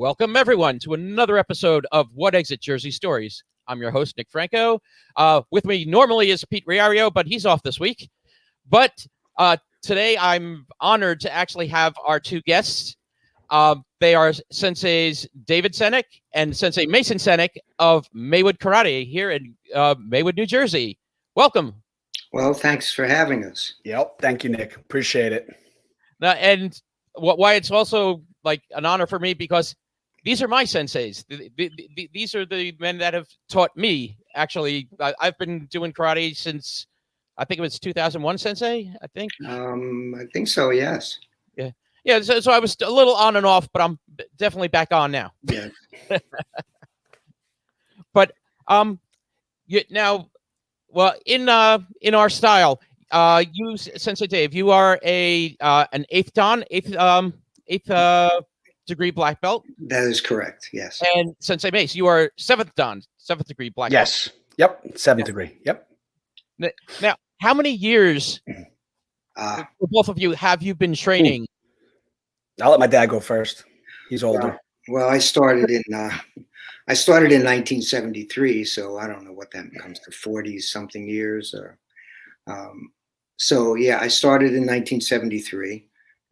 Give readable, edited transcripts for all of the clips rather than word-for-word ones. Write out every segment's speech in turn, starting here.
Welcome, everyone, to another episode of What Exit Jersey Stories. I'm your host, Nick Franco. With me normally is Pete Riario, but he's off this week. But today I'm honored to actually have our two guests. They are Senseis David Senek and Sensei Mason Senek of Maywood Karate here in Maywood, New Jersey. Welcome. Well, thanks for having us. Yep. Thank you, Nick. Appreciate it. And why it's also like an honor for me because these are my senseis. These are the men that have taught me. Actually, I've been doing karate since I think it was 2001, Sensei. I think So. Yes. Yeah. So I was a little on and off, but I'm definitely back on now. Yeah. But now, well, in our style, you Sensei Dave, you are an eighth degree black belt. That is correct. Yes. And Sensei Mace, you are seventh degree black belt. Yes. Yep. Seventh degree. Yep. Now, how many years for both of you have you been training? I'll let my dad go first. He's older. Well, I started in 1973, so I don't know what that comes to 40 something years. Or so yeah, I started in 1973,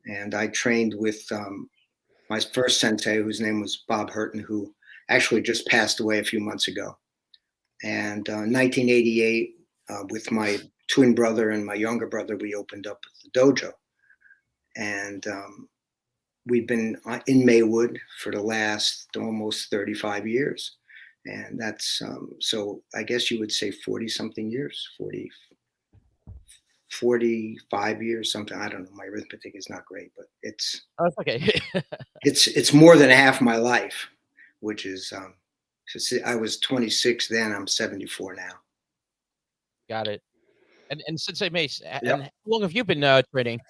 and I trained with my first sensei, whose name was Bob Hurton, who actually just passed away a few months ago. And 1988, with my twin brother and my younger brother, we opened up the dojo. And we've been in Maywood for the last almost 35 years. And that's, so I guess you would say 40 something years, 45 years, something. I don't know. My arithmetic is not great, but it's okay. it's more than half my life, which is I was 26 then. I'm 74 now. Got it. And Sensei Mace, Yep. and how long have you been training?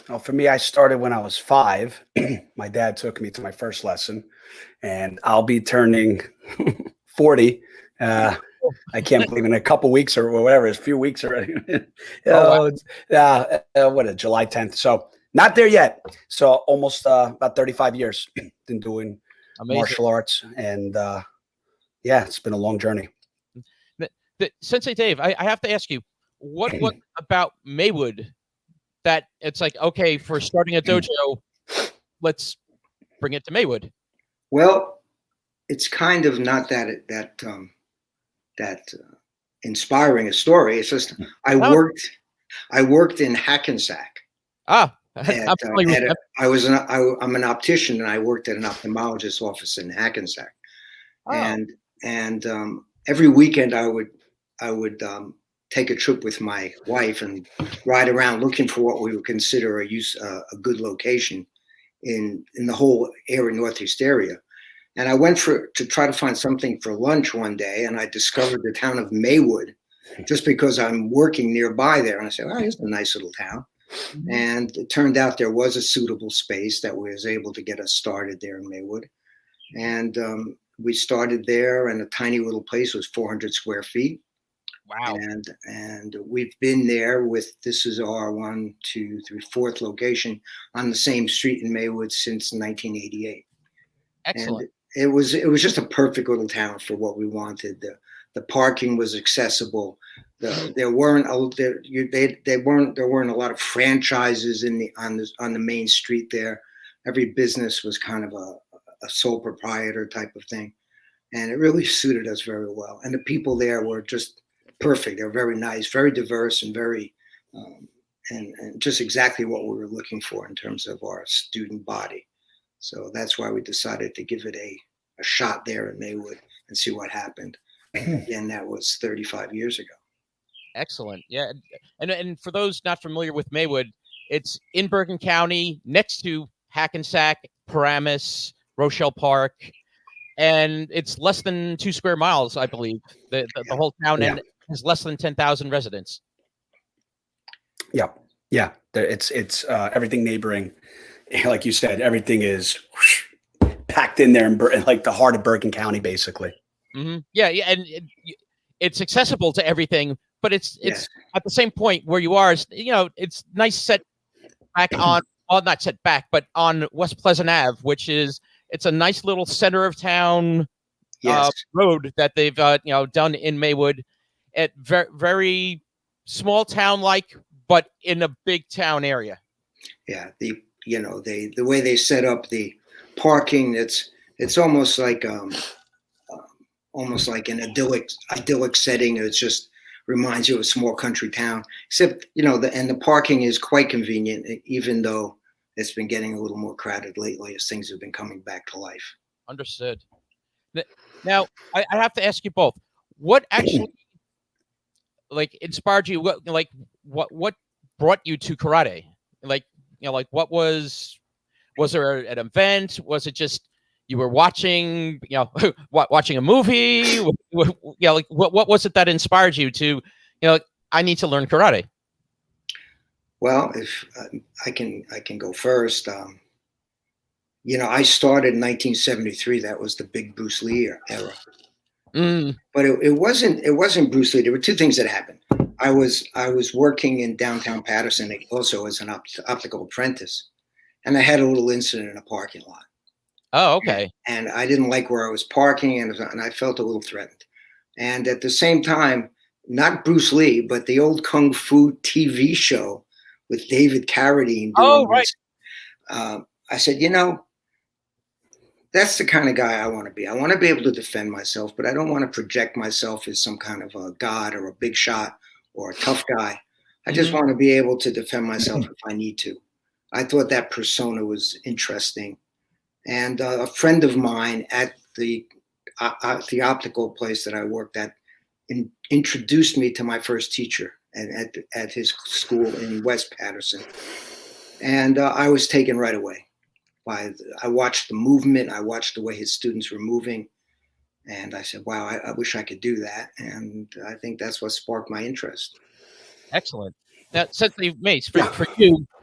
Well, for me, I started when I was 5. My dad took me to my first lesson, and I'll be turning 40. I can't believe in a couple weeks or whatever, it's a few weeks already. What is July 10th? So not there yet. So almost about 35 years been doing martial arts, and yeah, it's been a long journey. Sensei Dave, I have to ask you, what about Maywood that it's like, okay, for starting a dojo, let's bring it to Maywood? Well, it's kind of not that inspiring a story. It's just I worked in Hackensack. I'm an optician, and I worked at an ophthalmologist's office in Hackensack. And every weekend I would take a trip with my wife and ride around looking for what we would consider a good location in the whole northeast area. And I went to try to find something for lunch one day, and I discovered the town of Maywood just because I'm working nearby there. And I said, "Oh, it's a nice little town." Mm-hmm. And it turned out there was a suitable space that was able to get us started there in Maywood. And we started there, and a tiny little place was 400 square feet. Wow. And we've been there this is our 4th location on the same street in Maywood since 1988. Excellent. And it was just a perfect little town for what we wanted. The parking was accessible. There weren't a lot of franchises on the main street there. Every business was kind of a sole proprietor type of thing, and it really suited us very well. And the people there were just perfect. They were very nice, very diverse, and very and just exactly what we were looking for in terms of our student body. So that's why we decided to give it a shot there in Maywood and see what happened. Again, that was 35 years ago. Excellent. Yeah. And for those not familiar with Maywood, it's in Bergen County, next to Hackensack, Paramus, Rochelle Park, and it's less than 2 square miles, I believe, the whole town, and has less than 10,000 residents. Yeah. It's everything neighboring. Like you said, everything is packed in there in like the heart of Bergen County, basically. Mm-hmm. Yeah, and it's accessible to everything, but it's at the same point where you are. It's nice set back on, well, not set back, but on West Pleasant Ave, which is it's a nice little center of town Yes. road that they've done in Maywood, at very small town like, but in a big town area. Yeah, the way they set up the parking, it's almost like an idyllic setting. It just reminds you of a small country town. Except the parking is quite convenient, even though it's been getting a little more crowded lately as things have been coming back to life. Understood. Now I have to ask you both, what actually inspired you? What brought you to karate? What was there an event? Was it just you were watching, watching a movie? What was it that inspired you to, I need to learn karate? Well, if I can go first. I started in 1973. That was the big Bruce Lee era. But it wasn't Bruce Lee. There were two things that happened. I was working in downtown Patterson also as an optical apprentice, and I had a little incident in a parking lot. Oh, okay. And I didn't like where I was parking, and I felt a little threatened. And at the same time, not Bruce Lee, but the old Kung Fu TV show with David Carradine. Oh, right. I said, that's the kind of guy I want to be. I want to be able to defend myself, but I don't want to project myself as some kind of a god or a big shot or a tough guy. I just want to be able to defend myself if I need to. I thought that persona was interesting. And a friend of mine at the optical place that I worked at introduced me to my first teacher at his school in West Patterson. And I was taken right away. I watched the movement. I watched the way his students were moving. And I said, wow, I wish I could do that. And I think that's what sparked my interest. Excellent. Now, Sensei Mace, for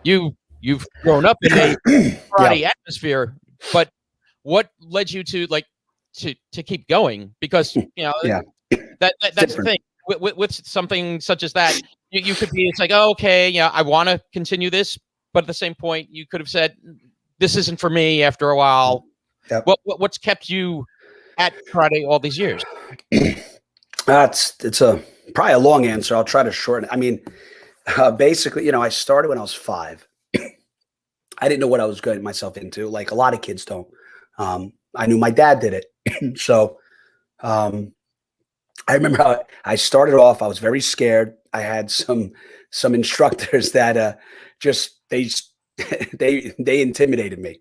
you've grown up in a karate atmosphere, but what led you to to keep going? Because that's the thing with something such as that. You could be, it's like, oh, okay, I want to continue this, but at the same point, you could have said, this isn't for me after a while. Yep. What's kept you at karate all these years? It's probably a long answer. I'll try to shorten it. I mean, basically, I started when I was 5. I didn't know what I was getting myself into. Like a lot of kids don't. I knew my dad did it. So I remember how I started off. I was very scared. I had some instructors that they intimidated me.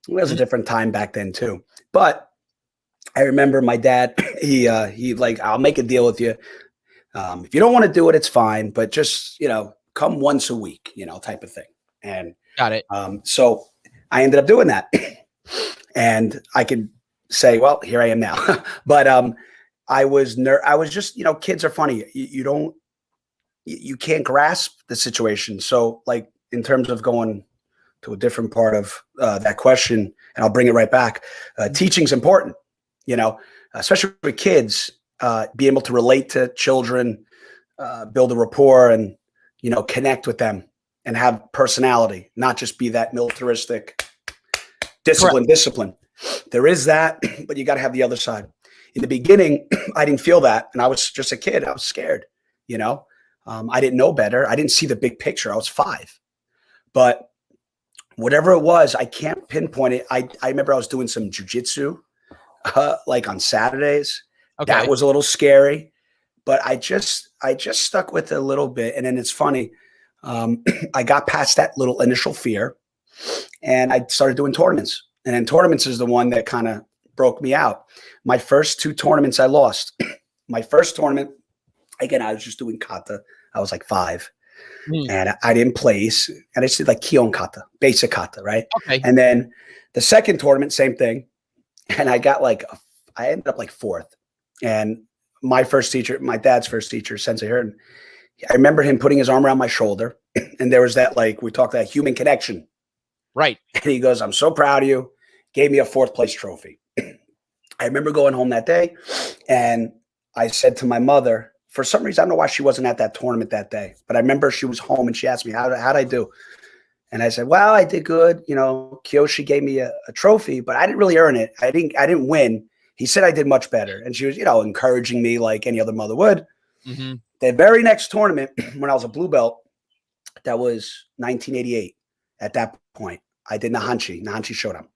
It was a different time back then too. But I remember my dad, he I'll make a deal with you. If you don't want to do it, it's fine, but just, come once a week, type of thing. And got it. So I ended up doing that. And I could say, well, here I am now. But I was just, kids are funny. You can't grasp the situation. So like in terms of going to a different part of that question, and I'll bring it right back. Teaching's important, especially with kids, be able to relate to children, build a rapport and, connect with them and have personality, not just be that militaristic discipline. There is that, but you got to have the other side. In the beginning, I didn't feel that. And I was just a kid. I was scared, I didn't know better. I didn't see the big picture. I was 5, but whatever it was, I can't pinpoint it. I remember I was doing some jujitsu, like on Saturdays. Okay. That was a little scary, but I just stuck with it a little bit. And then it's funny. I got past that little initial fear and I started doing tournaments. And then tournaments is the one that kind of broke me out. My first 2 tournaments I lost. My first tournament, again, I was just doing kata. I was like 5. And I didn't place. And I just did like Kion kata, basic kata, right? Okay. And then the second tournament, same thing. And I got I ended up like 4th. And my first teacher, my dad's first teacher, Sensei Hirden, I remember him putting his arm around my shoulder. And there was that, we talked that human connection. Right. And he goes, I'm so proud of you. Gave me a 4th place trophy. I remember going home that day and I said to my mother, for some reason, I don't know why she wasn't at that tournament that day, but I remember she was home and she asked me, how'd I do? And I said, well, I did good. You know, Kiyoshi gave me a trophy, but I didn't really earn it. I didn't win. He said I did much better. And she was, you know, encouraging me like any other mother would. Mm-hmm. The very next tournament, when I was a blue belt, that was 1988. At that point, I did Nahanchi Showdown.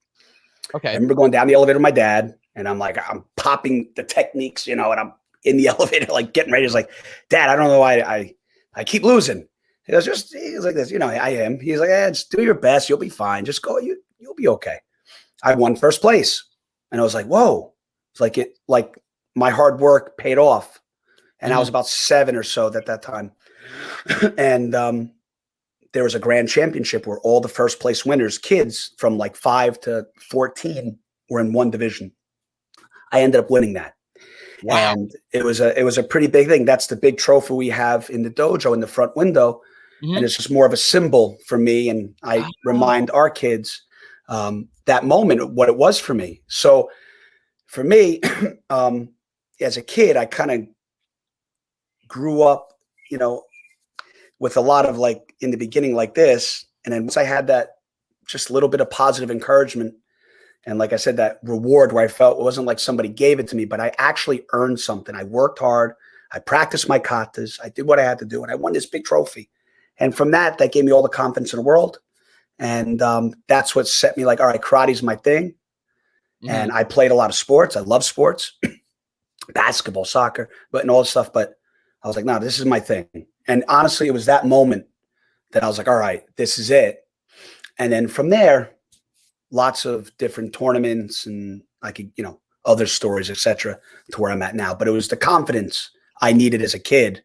Okay. I remember going down the elevator with my dad, and I'm like, I'm popping the techniques, you know, and I'm in the elevator, like getting ready. It's like, Dad, I don't know why I keep losing. He's like this, you know, I am. He's like, just do your best. You'll be fine. Just go. You'll be okay. I won first place. And I was like, whoa. It's like my hard work paid off. And I was about 7 or so at that time. And there was a grand championship where all the first place winners, kids from like 5 to 14, were in one division. I ended up winning that. Wow. And it was a pretty big thing. That's the big trophy we have in the dojo in the front window. Mm-hmm. And it's just more of a symbol for me. And I remind our kids that moment, what it was for me. So for me, as a kid, I kind of grew up, you know, with a lot of like in the beginning like this. And then once I had that just a little bit of positive encouragement, and like I said, that reward where I felt it wasn't like somebody gave it to me, but I actually earned something. I worked hard. I practiced my katas. I did what I had to do. And I won this big trophy. And from that gave me all the confidence in the world. And that's what set me like, all right, karate's my thing. Mm-hmm. And I played a lot of sports. I love sports, basketball, soccer, and all this stuff. But I was like, no, this is my thing. And honestly, it was that moment that I was like, all right, this is it. And then from there, lots of different tournaments and I could, you know, other stories, etc., to where I'm at now. But it was the confidence I needed as a kid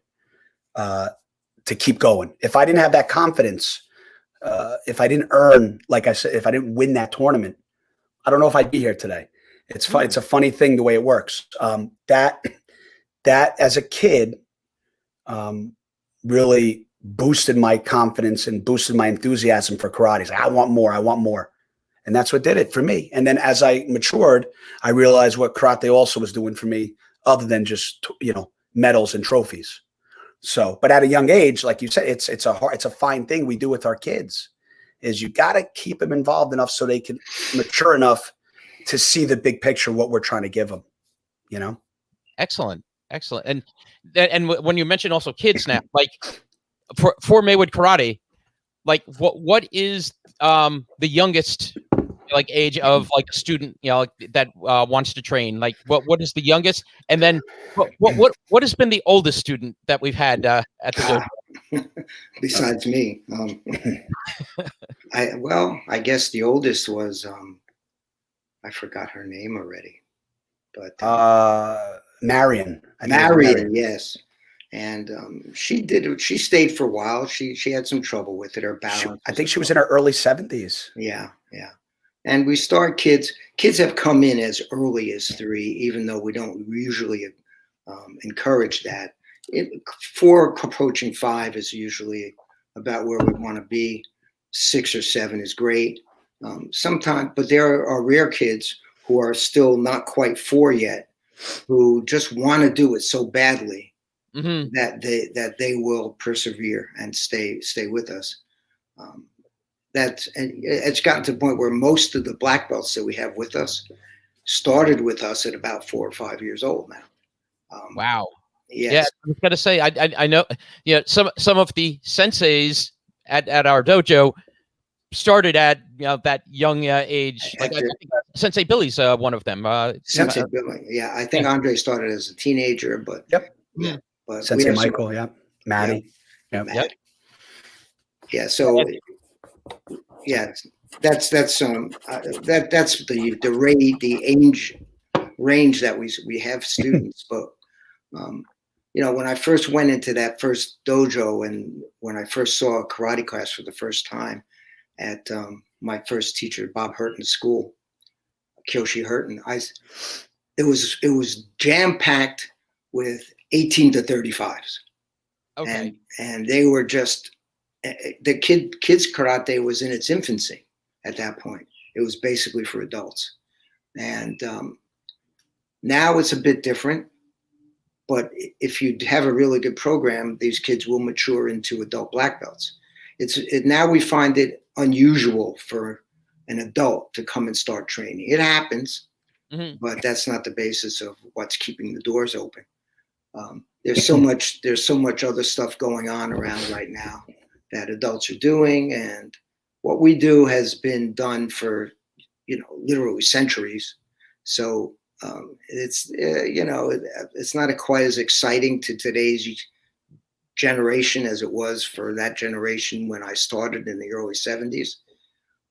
to keep going. If I didn't have that confidence, if I didn't earn, like I said, if I didn't win that tournament, I don't know if I'd be here today. It's fun. It's a funny thing the way it works. That as a kid really boosted my confidence and boosted my enthusiasm for karate. Like, I want more. I want more. And that's what did it for me. And then as I matured, I realized what karate also was doing for me, other than just, you know, medals and trophies. So, but at a young age, like you said, it's a fine thing we do with our kids, is you got to keep them involved enough so they can mature enough to see the big picture, what we're trying to give them, you know? Excellent. And when you mentioned also kids now, like for Maywood Karate, like what is the youngest like age of like a student, you know, like, that wants to train? Like what is the youngest? And then what has been the oldest student that we've had at the dojo? Besides me, I guess the oldest was I forgot her name already, but Marion, yes. And she stayed for a while. She had some trouble with it. Her balance. I think she was in her early 70s. Yeah. And we start kids have come in as early as 3, even though we don't usually encourage that. 4 approaching 5 is usually about where we want to be. 6 or 7 is great. Sometimes, but there are rare kids who are still not quite 4 yet, who just want to do it so badly that they will persevere and stay with us. And it's gotten to the point where most of the black belts that we have with us started with us at about 4 or 5 years old now. Wow. Yes. Yeah, I was gonna say I know, you know, some of the senseis at our dojo started at, you know, that young age. Like I think Sensei Billy's one of them. Sensei Billy, yeah. I think Andre started as a teenager, but yeah. But Sensei Michael, Maddie, yeah. So yeah, that's the age range that we have students, but you know, when I first went into that first dojo and when I first saw a karate class for the first time at my first teacher, Bob Hurton's school, Kyoshi Hurton, it was jam-packed with 18 to 35s. Okay. And they were just, the kids karate was in its infancy at that point. It was basically for adults. And now it's a bit different. But if you have a really good program, these kids will mature into adult black belts. Now we find it unusual for an adult to come and start training. It happens, Mm-hmm. but that's not the basis of what's keeping the doors open. There's so much other stuff going on around right now that adults are doing, and what we do has been done for, literally centuries. So it's it's not quite as exciting to today's generation as it was for that generation when I started in the early 70s.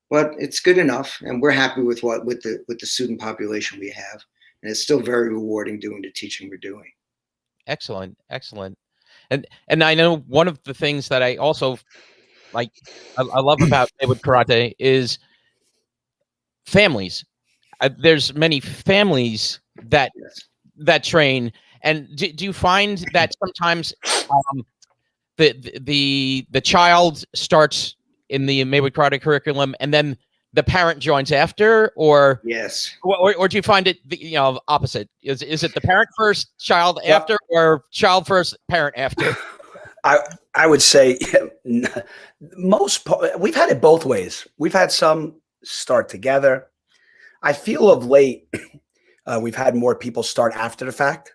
But it's good enough, and we're happy with the student population we have, and it's still very rewarding doing the teaching we're doing. Excellent, excellent. And I know one of the things that I also like, I love about Maywood Karate is families. There's many families that train, and do you find that sometimes the child starts in the Maywood Karate curriculum and then the parent joins after, or yes, or do you find it opposite? Is it the parent first, child after, or child first, parent after? I would say we've had it both ways. We've had some start together. I feel of late we've had more people start after the fact.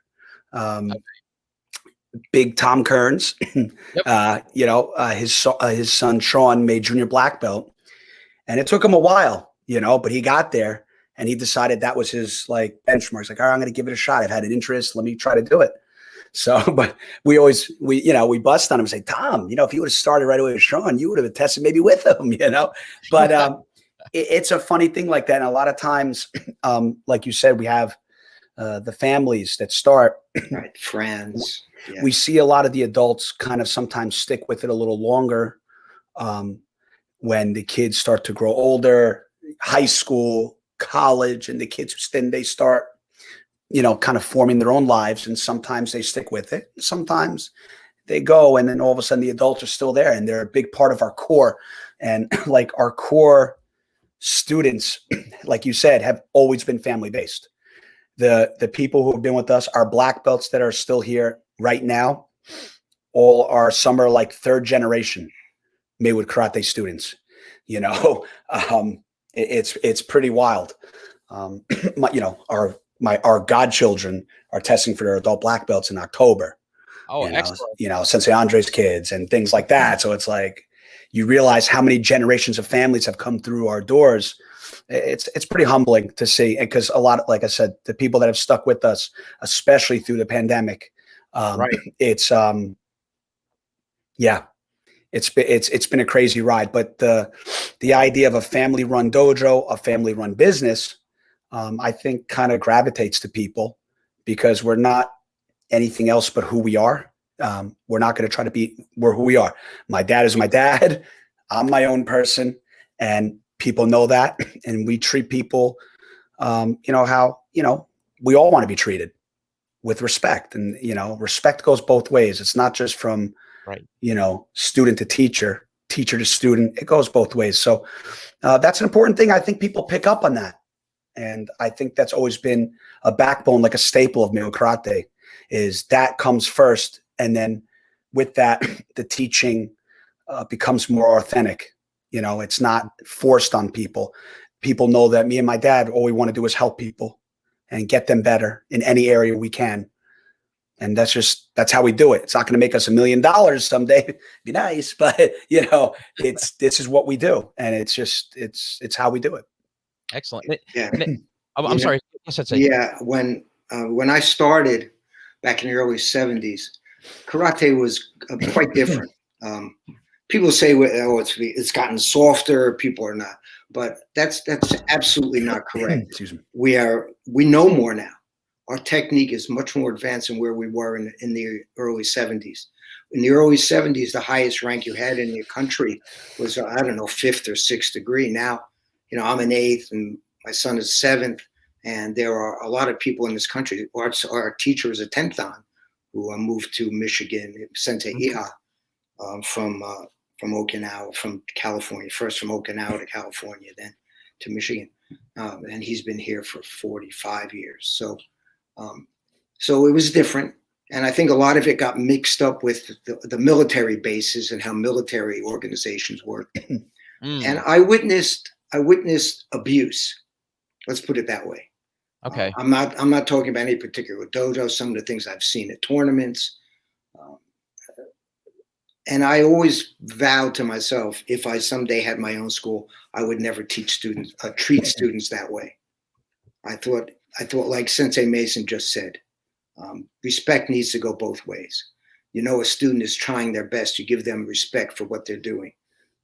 Big Tom Kearns, Yep. His son Sean made junior black belt, and it took him a while, but he got there and he decided that was his like benchmark. He's like, all right, I'm going to give it a shot. I've had an interest. Let me try to do it. So, but we bust on him and say, Tom, if you would have started right away with Sean, you would have tested maybe with him, but it's a funny thing like that. And a lot of times, like you said, we have the families that start, right, friends. Yeah. We see a lot of the adults kind of sometimes stick with it a little longer when the kids start to grow older, high school, college, and the kids, then they start, kind of forming their own lives. And sometimes they stick with it. Sometimes they go, and then all of a sudden the adults are still there and they're a big part of our core. And like our core students, like you said, have always been family-based. The people who have been with us, our black belts that are still here right now, some are like third generation Maywood Karate students. It's pretty wild. Our godchildren are testing for their adult black belts in October. Oh, excellent. Sensei Andre's kids and things like that. So it's like you realize how many generations of families have come through our doors. It's pretty humbling to see, and because a lot, like I said, the people that have stuck with us, especially through the pandemic, right. It's been a crazy ride. But the idea of a family-run dojo, a family-run business, I think kind of gravitates to people because we're not anything else but who we are. We're not going to try to we're who we are. My dad is my dad. I'm my own person, and people know that. And we treat people, how we all want to be treated with respect. And, respect goes both ways. It's not just from, right, student to teacher, teacher to student. It goes both ways. So that's an important thing. I think people pick up on that. And I think that's always been a backbone, like a staple of Maywood Karate, is that comes first. And then with that, the teaching becomes more authentic. It's not forced on people. People know that me and my dad, all we want to do is help people and get them better in any area we can. And that's how we do it. It's not going to make us $1 million someday. It'd be nice, but this is what we do. And it's how we do it. Excellent. Yeah. I'm sorry. Yes, that's it. Yeah. When I started back in the early 70s, karate was quite different. People say, "Oh, it's gotten softer." People are not, but that's absolutely not correct. Excuse me. We know more now. Our technique is much more advanced than where we were in the early 70s. In the early 70s, the highest rank you had in the country was, I don't know, 5th or 6th degree. Now, I'm an 8th and my son is 7th. And there are a lot of people in this country. Our teacher is a 10th dan who moved to Michigan, Sensei Iha, from Okinawa, from California, first from Okinawa to California, then to Michigan. And he's been here for 45 years. So it was different. And I think a lot of it got mixed up with the military bases and how military organizations work. And I witnessed abuse. Let's put it that way. Okay. I'm not talking about any particular dojo. Some of the things I've seen at tournaments. And I always vowed to myself, if I someday had my own school, I would never treat students that way. I thought like Sensei Mason just said, respect needs to go both ways. You know, a student is trying their best. You give them respect for what they're doing.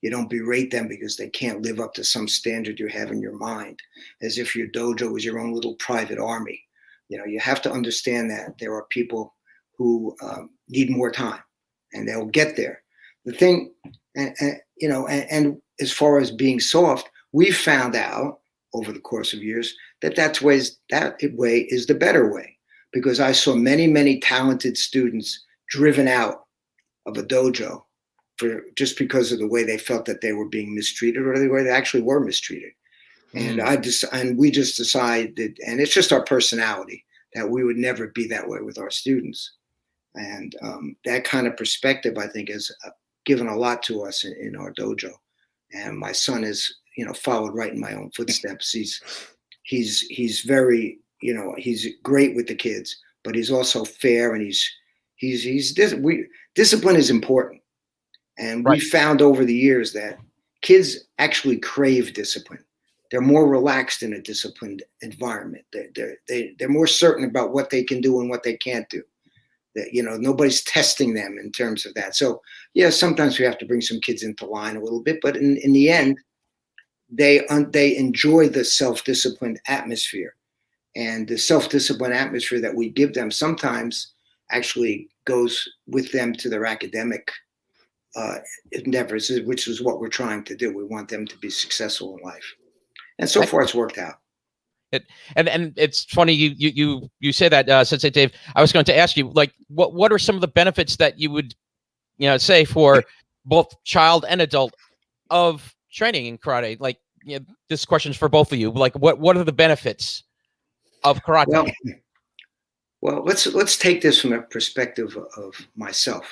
You don't berate them because they can't live up to some standard you have in your mind, as if your dojo is your own little private army. You know, you have to understand that there are people who need more time, and they'll get there. The thing, and as far as being soft, we found out over the course of years that way is the better way, because I saw many, many talented students driven out of a dojo just because of the way they felt that they were being mistreated, or the way they actually were mistreated. And we just decided, and it's just our personality, that we would never be that way with our students. And that kind of perspective, I think, has given a lot to us in our dojo. And my son has, followed right in my own footsteps. He's very, he's great with the kids, but he's also fair, and discipline is important. And we found over the years that kids actually crave discipline. They're more relaxed in a disciplined environment. They're more certain about what they can do and what they can't do. That, nobody's testing them in terms of that. So yeah, sometimes we have to bring some kids into line a little bit, but in the end, they enjoy the self-disciplined atmosphere, and the self-disciplined atmosphere that we give them sometimes actually goes with them to their academic endeavors, which is what we're trying to do. We want them to be successful in life, and so far it's worked out. And it's funny you say that, Sensei Dave. I was going to ask you, like, what are some of the benefits that you would say for both child and adult of training in karate? Like, this question's for both of you. Like, what are the benefits of karate? Well, let's take this from a perspective of myself,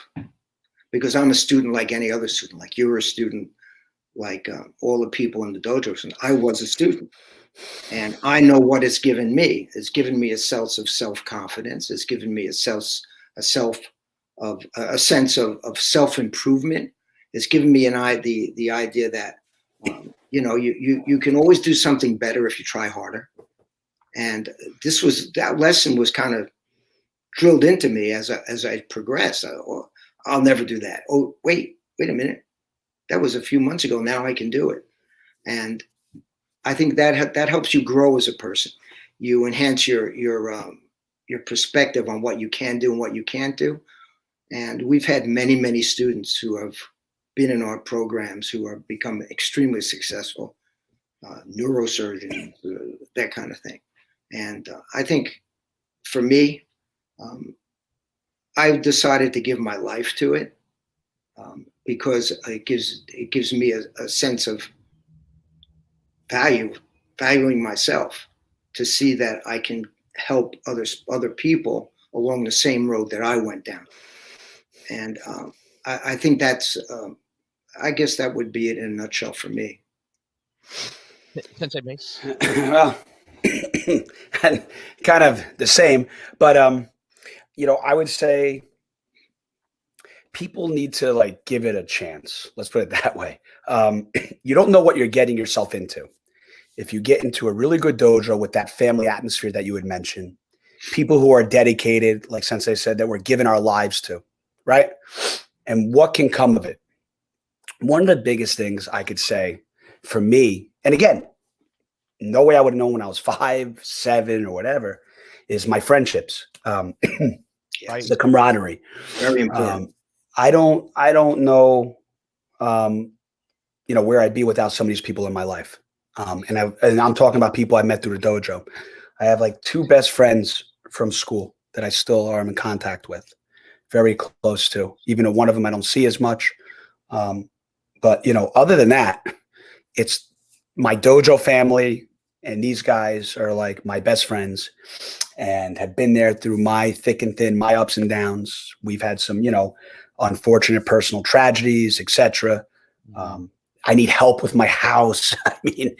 because I'm a student like any other student. Like, you're a student, like all the people in the dojos. And I was a student, and I know what it's given me. It's given me a sense of self-confidence. It's given me a sense of self-improvement. It's given me the idea that you can always do something better if you try harder. And that lesson was kind of drilled into me as I progressed. I'll never do that. Oh, wait a minute. That was a few months ago. Now I can do it. And I think that helps you grow as a person. You enhance your perspective on what you can do and what you can't do. And we've had many, many students who have been in our programs who have become extremely successful, neurosurgeons, that kind of thing. And I think for me, I've decided to give my life to it, because it gives me a sense of valuing myself, to see that I can help other people along the same road that I went down. And I think that's, I guess that would be it in a nutshell for me. Sensei Mace? Well, kind of the same, but I would say people need to give it a chance. Let's put it that way. You don't know what you're getting yourself into. If you get into a really good dojo with that family atmosphere that you had mentioned, people who are dedicated, like Sensei said, that we're giving our lives to, right? And what can come of it? One of the biggest things I could say for me, and again, no way I would have known when I was 5, 7, or whatever, is my friendships, the camaraderie. Very important. I don't know, where I'd be without some of these people in my life. And I'm talking about people I met through the dojo. I have 2 best friends from school that I still are in contact with, very close to. Even though one of them I don't see as much. But other than that, it's my dojo family, and these guys are like my best friends and have been there through my thick and thin, my ups and downs. We've had some, unfortunate personal tragedies, etc. I need help with my house. I mean,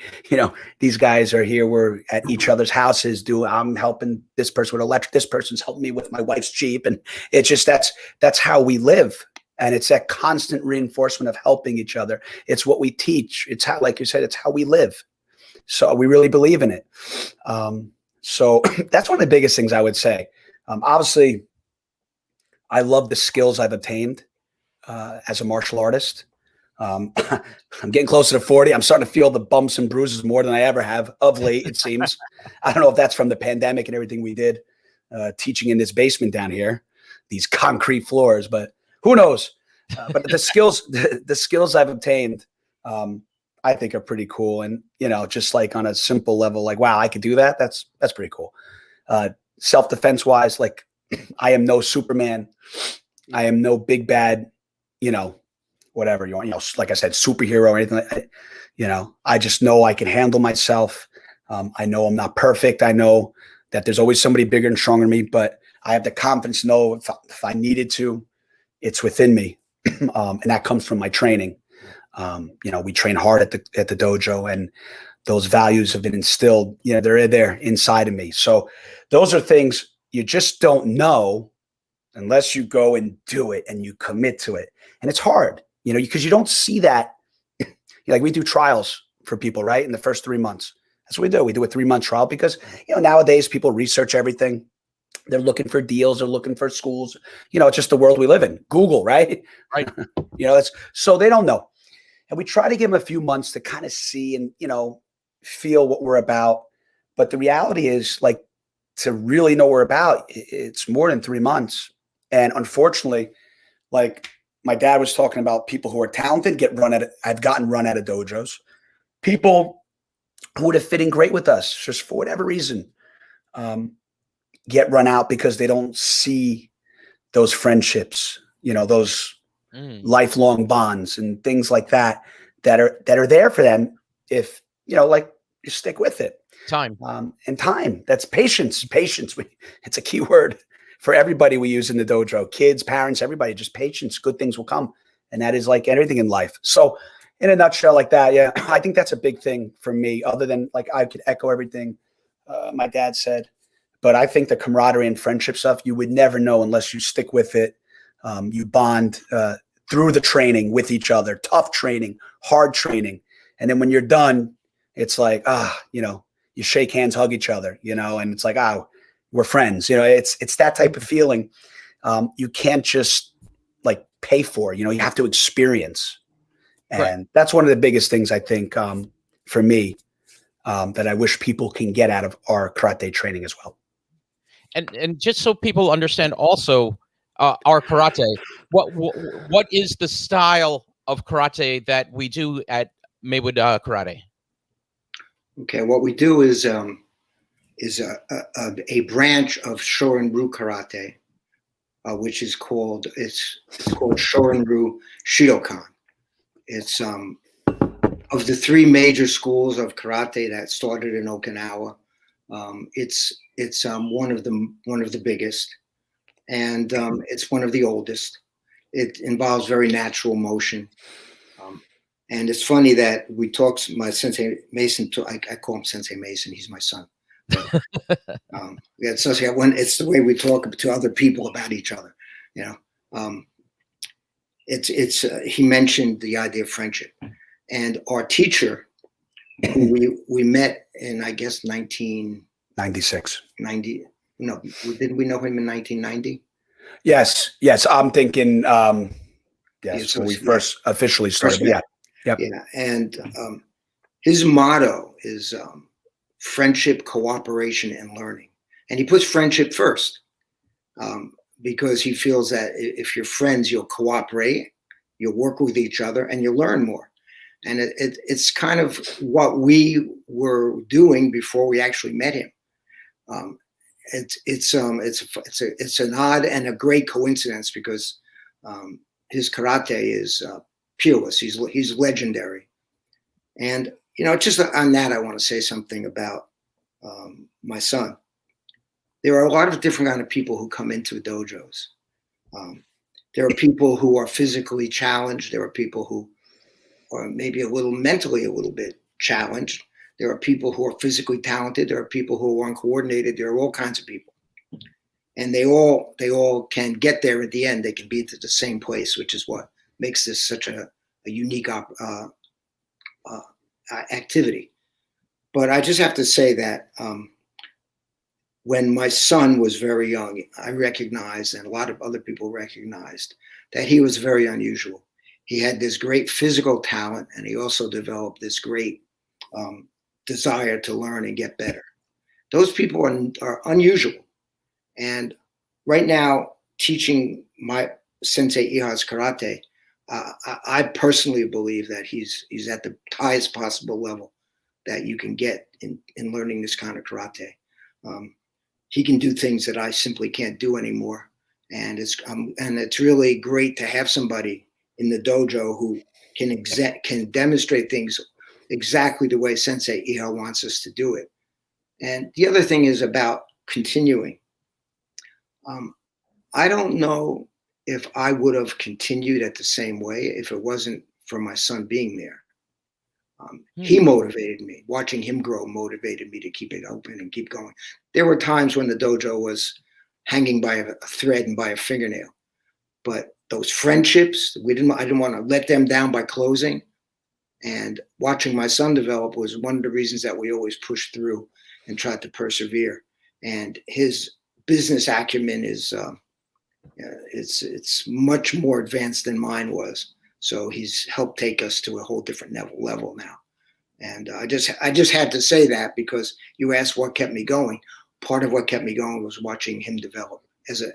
these guys are here. We're at each other's houses. I'm helping this person with electric. This person's helping me with my wife's Jeep. And it's just, that's how we live. And it's that constant reinforcement of helping each other. It's what we teach. It's how, like you said, it's how we live. So we really believe in it. So that's one of the biggest things I would say. Obviously, I love the skills I've obtained as a martial artist. I'm getting closer to 40. I'm starting to feel the bumps and bruises more than I ever have of late, it seems. I don't know if that's from the pandemic and everything we did teaching in this basement down here, these concrete floors, but who knows? But the skills I've obtained, I think are pretty cool. And, just like on a simple level, like, wow, I could do that. That's pretty cool. Self-defense wise, like I am no Superman. I am no big bad, whatever you want, like I said, superhero or anything like that. I just know I can handle myself. I know I'm not perfect. I know that there's always somebody bigger and stronger than me, but I have the confidence to know if I needed to, it's within me. And that comes from my training. We train hard at the dojo, and those values have been instilled, they're there inside of me. So those are things you just don't know unless you go and do it and you commit to it. And it's hard, because you don't see that. Like we do trials for people, right? In the first 3 months. That's what we do. We do a 3-month trial because, nowadays people research everything. They're looking for deals. They're looking for schools. It's just the world we live in. Google, right? Right. So they don't know. And we try to give them a few months to kind of see and, feel what we're about. But the reality is, like, to really know what we're about, it's more than 3 months. And unfortunately, like my dad was talking about, people who are talented have gotten run out of dojos. People who would have fit in great with us, just for whatever reason, get run out because they don't see those friendships, those lifelong bonds and things like that are there for them if, like you stick with it. Time. And time. That's patience. Patience. It's a key word for everybody we use in the dojo. Kids, parents, everybody, just patience. Good things will come. And that is like everything in life. So in a nutshell like that, yeah, I think that's a big thing for me, other than like I could echo everything my dad said. But I think the camaraderie and friendship stuff, you would never know unless you stick with it. You bond through the training with each other, tough training, hard training. And then when you're done, it's like, you shake hands, hug each other, and it's like, we're friends. It's that type of feeling. You can't just like pay for, you have to experience. And right. That's one of the biggest things I think for me that I wish people can get out of our karate training as well. And just so people understand also our karate, what is the style of karate that we do at Maywood Karate? Okay, what we do is a branch of Shorin-ryu karate, which is called Shorin-ryu Shidokan. It's of the 3 major schools of karate that started in Okinawa. It's one of the biggest, and it's one of the oldest. It involves very natural motion. And it's funny that we talk, my Sensei Mason, I call him Sensei Mason, he's my son. It's the way we talk to other people about each other, he mentioned the idea of friendship. And our teacher, who we met in, I guess, 1996. No, didn't we know him in 1990? Yes. I'm thinking, yes, when we first officially started. Yeah. Yep. Yeah. And his motto is friendship, cooperation, and learning. And he puts friendship first because he feels that if you're friends, you'll cooperate, you'll work with each other, and you'll learn more. And it's kind of what we were doing before we actually met him. It's an odd and a great coincidence because his karate is peerless. He's legendary. And just on that, I want to say something about my son. There are a lot of different kind of people who come into dojos. There are people who are physically challenged. There are people who or maybe a little mentally a little bit challenged. There are people who are physically talented. There are people who are uncoordinated. There are all kinds of people, and they all can get there at the end. They can be at the same place, which is what makes this such a unique activity. But I just have to say that when my son was very young, I recognized, and a lot of other people recognized, that he was very unusual. He had this great physical talent, and he also developed this great desire to learn and get better. Those people are unusual. And right now, teaching my Sensei Iha's karate, I personally believe that he's at the highest possible level that you can get in learning this kind of karate. He can do things that I simply can't do anymore, and it's really great to have somebody in the dojo who can demonstrate things exactly the way Sensei Iha wants us to do it. And the other thing is about continuing. I don't know if I would have continued at the same way if it wasn't for my son being there. He motivated me. Watching him grow motivated me to keep it open and keep going. There were times when the dojo was hanging by a thread and by a fingernail, but those friendships, I didn't want to let them down by closing. And watching my son develop was one of the reasons that we always pushed through and tried to persevere. And his business acumen is it's much more advanced than mine was. So he's helped take us to a whole different level now. And I just had to say that because you asked what kept me going. Part of what kept me going was watching him develop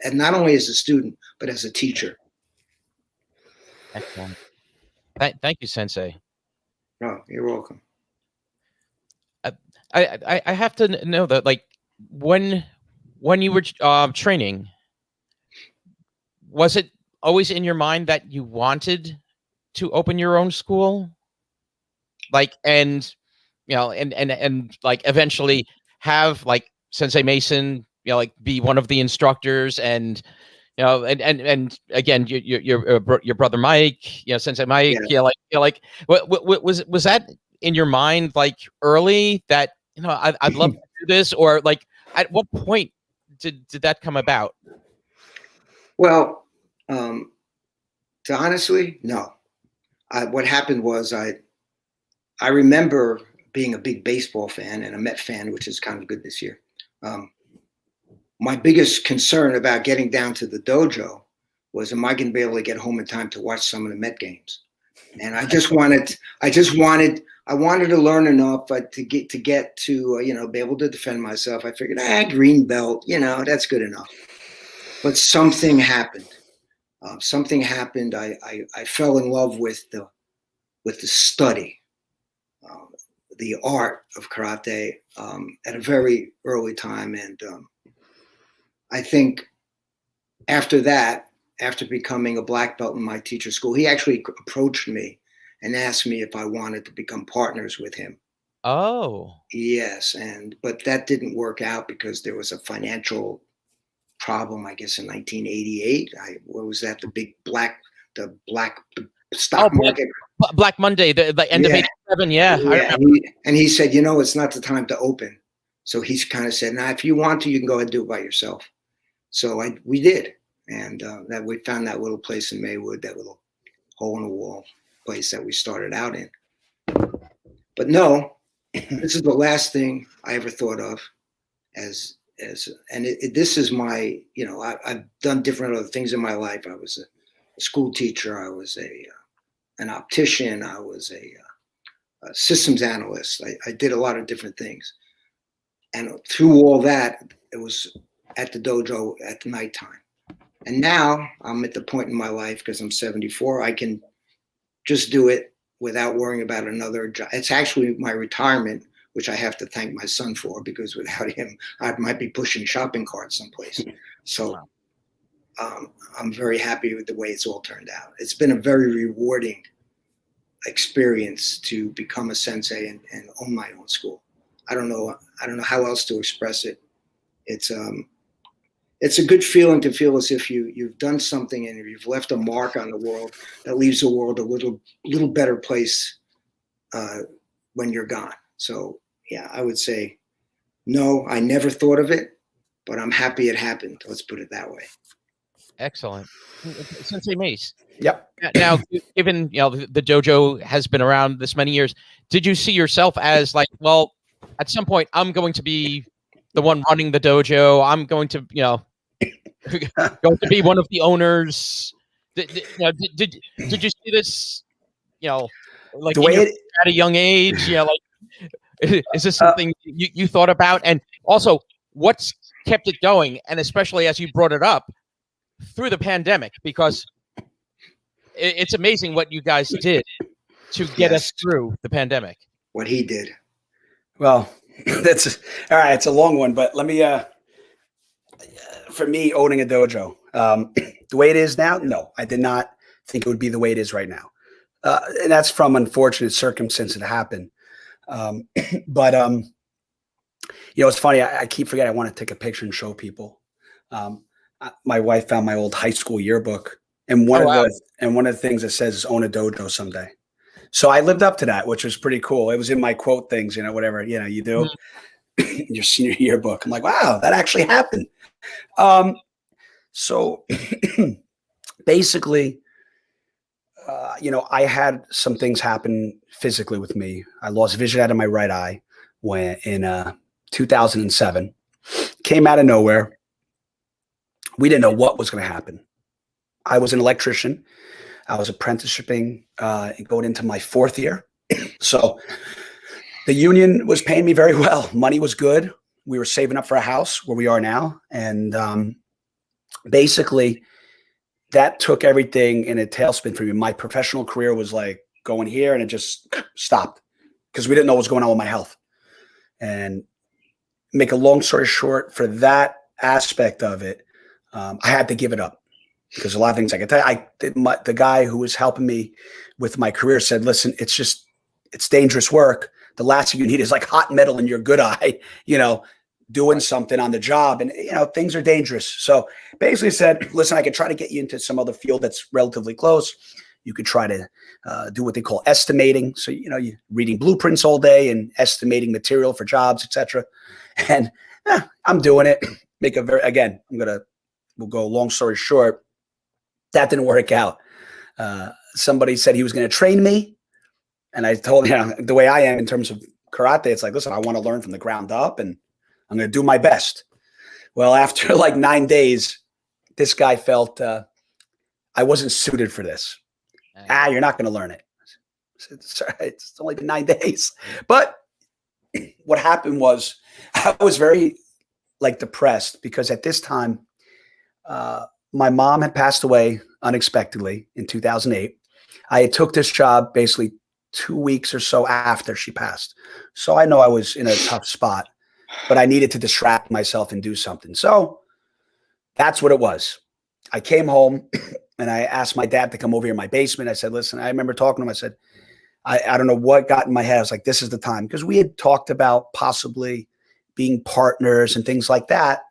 and not only as a student, but as a teacher. Excellent. Thank you, Sensei. Oh, you're welcome. I have to know that, like, when you were training, was it always in your mind that you wanted to open your own school, like, and like eventually have like Sensei Mason, like be one of the instructors, and and again your brother Mike, Sensei Mike, was that in your mind like early that I'd love to do this, or like at what point did that come about? Well, to honestly, no. What happened was I remember being a big baseball fan and a Met fan, which is kind of good this year. My biggest concern about getting down to the dojo was, am I going to be able to get home in time to watch some of the Met games? And I wanted to learn enough to get to be able to defend myself. I figured, green belt, that's good enough. But something happened. I fell in love with the study, the art of karate at a very early time. And I think after that, after becoming a black belt in my teacher's school, he actually approached me and asked me if I wanted to become partners with him. Oh. Yes, but that didn't work out because there was a financial problem, I guess, in 1988. What was that? The stock market. Black Monday, the end of '87. Yeah, I remember. And he said, it's not the time to open. So he's kind of said, if you want to, you can go ahead and do it by yourself. So we did. And that we found that little place in Maywood, that little hole in the wall place that we started out in. But no, this is the last thing I ever thought of this is my, I've done different other things in my life. I was a school teacher. I was an optician. I was a systems analyst. I did a lot of different things. And through all that, it was at the dojo at the nighttime. And now I'm at the point in my life, because I'm 74, I can just do it without worrying about another job. It's actually my retirement, which I have to thank my son for, because without him, I might be pushing shopping carts someplace. So I'm very happy with the way it's all turned out. It's been a very rewarding experience to become a sensei and own my own school. I don't know how else to express it. It's it's a good feeling to feel as if you've done something and you've left a mark on the world that leaves the world a little better place when you're gone. So yeah, I would say no, I never thought of it, but I'm happy it happened. Let's put it that way. Excellent. Sensei Mace. Yep. Now, given the dojo has been around this many years, did you see yourself as like, well, at some point I'm going to be the one running the dojo. I'm going to, going to be one of the owners. Did you see this, like The way at a young age? Is this something you thought about? And also, what's kept it going? And especially as you brought it up through the pandemic, because it's amazing what you guys did to get us through the pandemic. What he did. Well, that's all right. It's a long one, but let me, for me, owning a dojo, the way it is now, no, I did not think it would be the way it is right now. And that's from unfortunate circumstances that happened. But it's funny. I keep forgetting. I want to take a picture and show people. My wife found my old high school yearbook, and one of the things that says "own a dojo someday." So I lived up to that, which was pretty cool. It was in my quote things, whatever you do in your senior yearbook. I'm like, wow, that actually happened. So basically, I had some things happen physically with me. I lost vision out of my right eye when in 2007. Came out of nowhere. We didn't know what was going to happen. I was an electrician. I was apprenticeshiping, going into my 4th year. So the union was paying me very well. Money was good. We were saving up for a house where we are now. And basically that took everything in a tailspin for me. My professional career was like going here and it just stopped because we didn't know what was going on with my health. And make a long story short, for that aspect of it, I had to give it up. Because a lot of things I could tell you, the guy who was helping me with my career said, listen, it's dangerous work. The last thing you need is like hot metal in your good eye, doing something on the job. And, things are dangerous. So basically said, listen, I could try to get you into some other field that's relatively close. You could try to do what they call estimating. So, you're reading blueprints all day and estimating material for jobs, etc. And I'm doing it. We'll go long story short. That didn't work out. Somebody said he was going to train me. And I told him, the way I am in terms of karate, it's like, listen, I want to learn from the ground up and I'm going to do my best. Well, after like 9 days, this guy felt I wasn't suited for this. You're not going to learn it. I said, sorry, it's only been 9 days. But what happened was I was very depressed because at this time, my mom had passed away unexpectedly in 2008. I had took this job basically 2 weeks or so after she passed. So I know I was in a tough spot, but I needed to distract myself and do something. So that's what it was. I came home and I asked my dad to come over here in my basement. I said, listen, I remember talking to him. I said, I don't know what got in my head. I was like, this is the time. Because we had talked about possibly being partners and things like that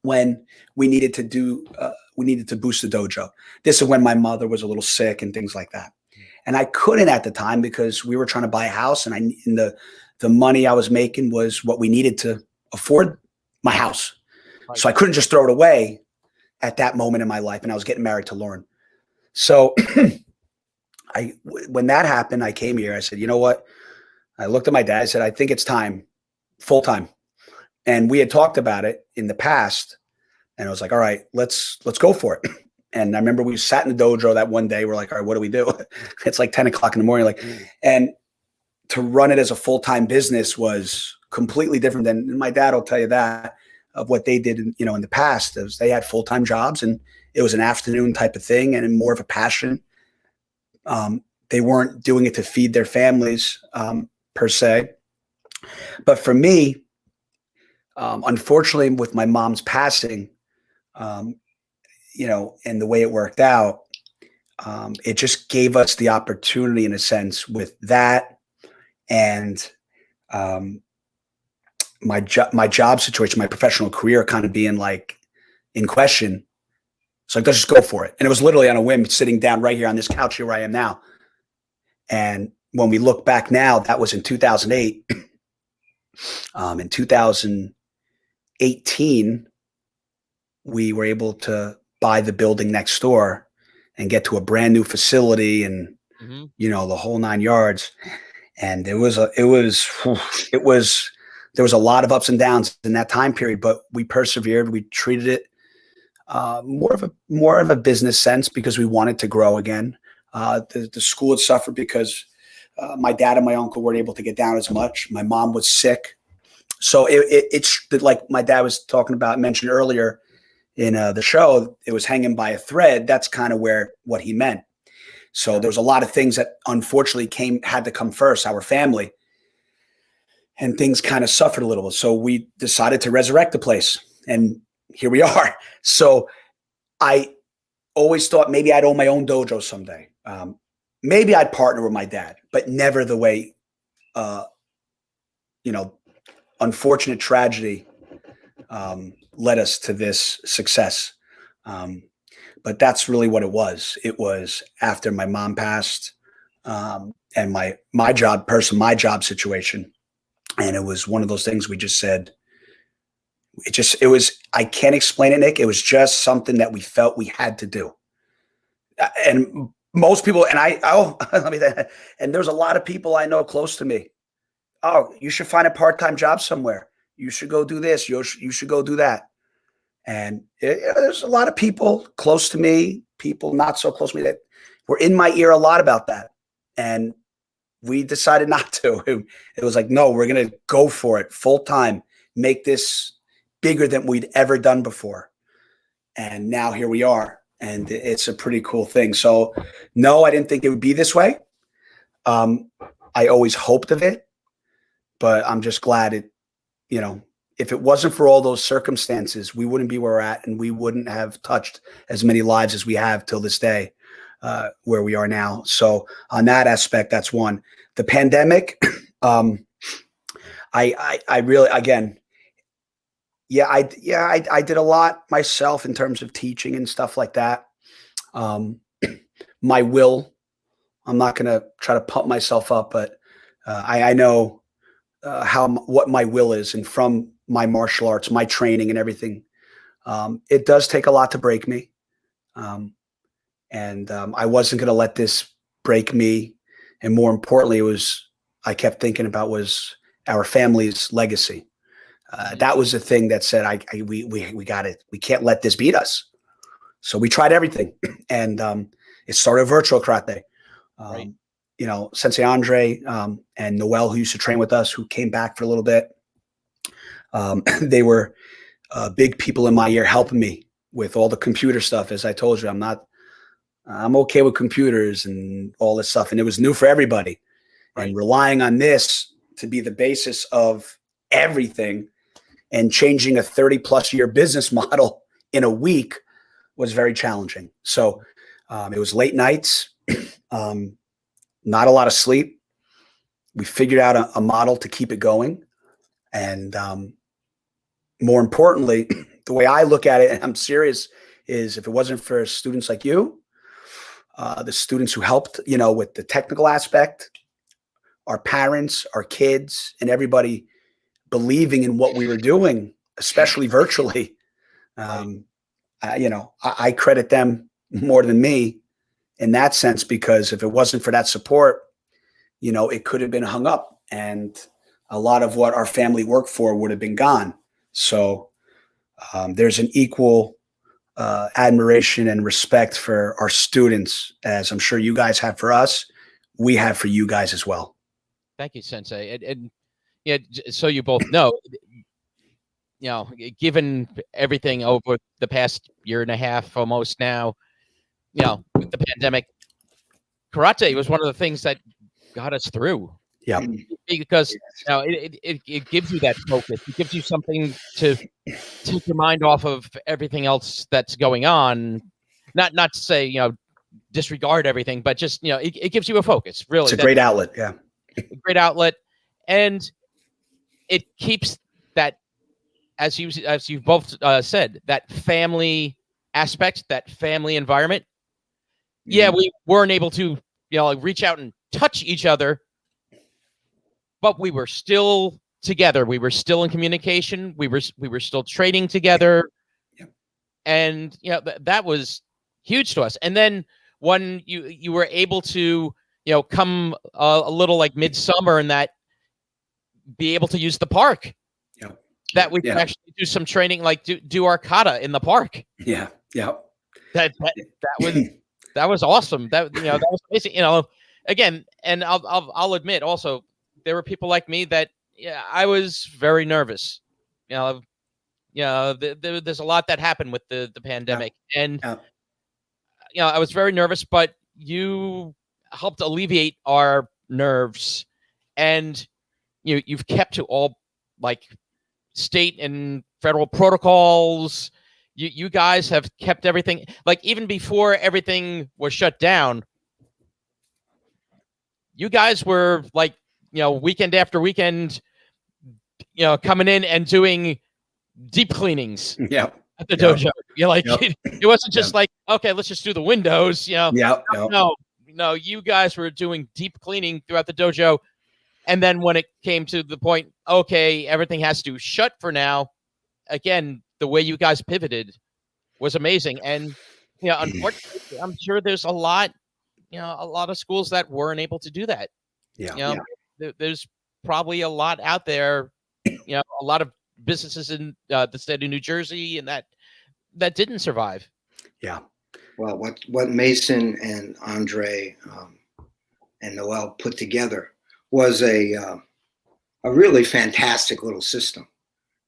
when we needed to boost the dojo. This is when my mother was a little sick and things like that. And I couldn't at the time because we were trying to buy a house and the money I was making was what we needed to afford my house. Right. So I couldn't just throw it away at that moment in my life. And I was getting married to Lauren. So when that happened, I came here. I said, you know what? I looked at my dad. I said, I think it's time, full time. And we had talked about it in the past. And I was like, all right, let's go for it. And I remember we sat in the dojo that one day. We're like, all right, what do we do? It's like 10 o'clock in the morning. And to run it as a full-time business was completely different than my dad will tell you that of what they did, in the past. Is they had full-time jobs and it was an afternoon type of thing and more of a passion. They weren't doing it to feed their families per se. But for me, unfortunately, with my mom's passing, and the way it worked out, it just gave us the opportunity in a sense with that and my job situation, my professional career kind of being like, in question. So let's just go for it. And it was literally on a whim, sitting down right here on this couch here where I am now. And when we look back now, that was in 2008. In 2018, we were able to buy the building next door and get to a brand new facility and, you know, the whole 9 yards. And there was a lot of ups and downs in that time period, but we persevered. We treated it more of a business sense because we wanted to grow again. The school had suffered because my dad and my uncle weren't able to get down as much. My mom was sick. So it's like my dad was talking about, mentioned earlier in the show, it was hanging by a thread. That's kind of what he meant. So there was a lot of things that unfortunately had to come first, our family, and things kind of suffered a little bit. So we decided to resurrect the place, and here we are. So I always thought maybe I'd own my own dojo someday. Maybe I'd partner with my dad, but never the way, unfortunate tragedy led us to this success. But that's really what it was. It was after my mom passed and my job situation. And it was one of those things we just said, it was, I can't explain it, Nick. It was just something that we felt we had to do. And most people, and and there's a lot of people I know close to me. Oh, you should find a part-time job somewhere. You should go do this. You should go do that. And there's a lot of people close to me, people not so close to me, that were in my ear a lot about that. And we decided not to. It was like, no, we're going to go for it full time, make this bigger than we'd ever done before. And now here we are. And it's a pretty cool thing. So no, I didn't think it would be this way. I always hoped of it, but I'm just glad if it wasn't for all those circumstances, we wouldn't be where we're at, and we wouldn't have touched as many lives as we have till this day, where we are now. So on that aspect, that's one. The pandemic, I really, again, I did a lot myself in terms of teaching and stuff like that. My will, I'm not going to try to pump myself up, but I know what my will is, and from my martial arts, my training and everything, it does take a lot to break me. And I wasn't going to let this break me. And more importantly, I kept thinking about was our family's legacy. That was the thing that said, we got it. We can't let this beat us. So we tried everything. And it started virtual karate. Right. Sensei Andre and Noel, who used to train with us, who came back for a little bit. They were big people in my ear helping me with all the computer stuff. As I told you, I'm okay with computers and all this stuff. And it was new for everybody. Right. And relying on this to be the basis of everything and changing a 30+ year business model in a week was very challenging. So it was late nights, not a lot of sleep. We figured out a model to keep it going. And more importantly, the way I look at it, and I'm serious, is if it wasn't for students like you, the students who helped, with the technical aspect, our parents, our kids, and everybody believing in what we were doing, especially virtually, I credit them more than me in that sense, because if it wasn't for that support, it could have been hung up, and a lot of what our family worked for would have been gone. So there's an equal admiration and respect for our students, as I'm sure you guys have for us. We have for you guys as well. Thank you, Sensei. And so you both know, given everything over the past year and a half, almost now, with the pandemic, karate was one of the things that got us through. Yeah, because it gives you that focus. It gives you something to take your mind off of everything else that's going on. Not to say disregard everything, but just it gives you a focus. Really, it's a great outlet. Yeah, a great outlet, and it keeps that as you've both said, that family aspect, that family environment. Yeah, we weren't able to, like reach out and touch each other, but we were still together. We were still in communication. We were still training together, and that was huge to us. And then when you were able to come a little like midsummer and that be able to use the park, that we could actually do some training, like do our kata in the park. That was awesome. That was amazing. Again, and I'll admit also, there were people like me that I was very nervous. There's a lot that happened with the pandemic, and I was very nervous, but you helped alleviate our nerves, and you've kept to all like state and federal protocols. You guys have kept everything, like even before everything was shut down, you guys were like, weekend after weekend, coming in and doing deep cleanings at the dojo. You're like, it wasn't just like, okay, let's just do the windows, No, you guys were doing deep cleaning throughout the dojo. And then when it came to the point, okay, everything has to shut for now, again, the way you guys pivoted was amazing. And unfortunately, I'm sure there's a lot of schools that weren't able to do that. There's probably a lot out there, a lot of businesses in the state of New Jersey and that didn't survive. Well, what Mason and Andre and Noel put together was a really fantastic little system.